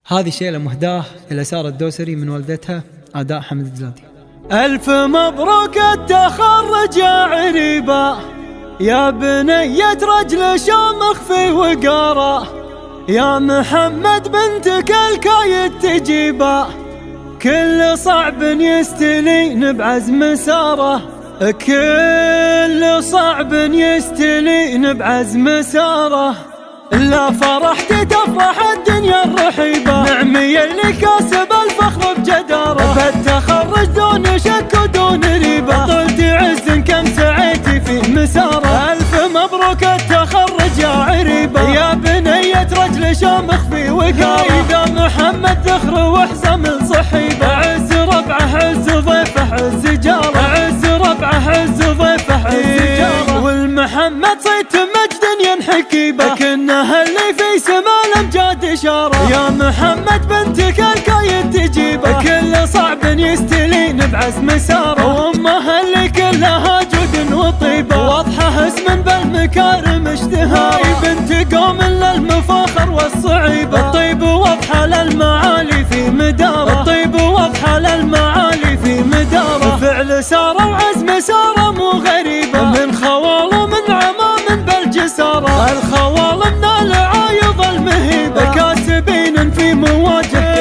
هذه شيلة مهداه إلى سارة الدوسري من والدتها آداء حمد الزادي. ألف مبروك التخرج يا عريبة، يا بنية رجل شامخ في وقاره، يا محمد بنتك الكايد تجيبه، كل صعب يستلين بعزم ساره، كل صعب يستلين بعزم ساره. لا فرحت تفرح الدنيا الرحيبة، نعمي اللي كاسب الفخر بجدارة، بالتخرج دون شك ودون ريبة، طلت عز كم سعيتي في مساره. ألف مبروك التخرج يا عريبة، يا بنية رجل شامخ في وقاره، إذا محمد ذخر وحزم صحيبة، عز ربعه عز ضيفه عز جاره، عز ربعه عز ضيفه عز جاره، والمحمد صيت مجد ينحكي به، كنه اللي في سما الامجاد اشاره، يا محمد بنتك الكايد تجيبه، كل صعب يستلين بعزم ساره، وامه اللي كلها جود وطيبه، واضحه اسم بالمكارم اشتهى، بنت قوم للمفاخر والصعيبه، الطيب واضحه للمعالي في مداره، الطيب واضحه للمعالي في مداره، فعل ساره وعزم ساره مو غريبه، من خوال ومن عمام بالجساره، الخوال من العايض المهيبه، كاسبين في مواجه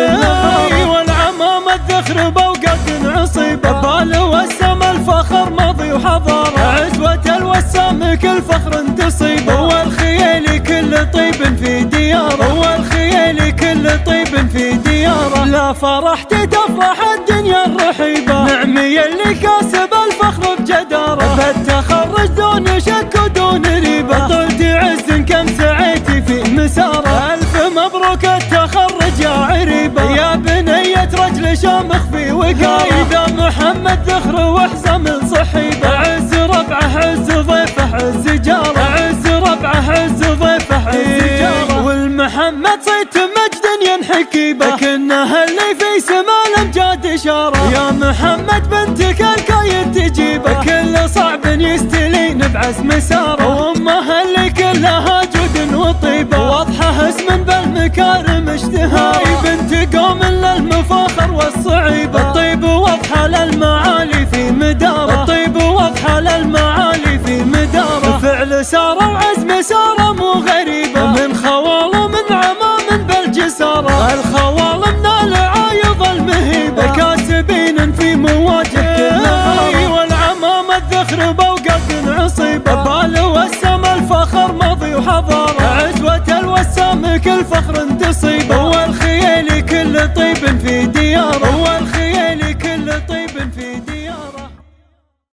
كل والعمام الذخر بوقت عصيبه، بال والسم الفخر ماضي وحضاره، عزوة الوسام كل فخر تصيبه، والخيل كل طيب في دياره، والخيل كل طيب في دياره. لا فرحت تفرح الدنيا الرحيبه، نعمي اللي كاسب الفخر بجداره، بالتخرج دون شك ودون ريبه، طلت عز كم سعيتي في مساره. ألف مبروك التخرج يا عريبة، يا بنية رجل شامخ في وقاره، إذا محمد ذخر وحزم صحيبه، عز ربعه عز ضيفه عز جاره، عز ربعه عز ضيفه عز جاره، والمحمد صيت مجد ينحكي به، كنه اللي في سما الامجاد اشاره، يا محمد بنتك الكايد تجيبه، كل صعب يستلين بعزم ساره، وامه اللي كلها جود وطيبه، واضحه اسم بالمكارم اشتهى، بنت قوم للمفاخر والصعيبه، الطيب واضحه للمعالي في مداره، الطيب واضحه للمعالي في مداره، فعل ساره وعزم ساره مو غريبه، من خوال ومن عمام بالجساره، الخوال من العايض المهيبه، كاسبين في مواجه كل والعمام الذخر بوقت عصيبه، بال والسم الفخر ماضي وحضاره، عزوة الوسام كل فخر تصيبه، والخيل كل طيب في دياره، والخيل كل طيب في دياره.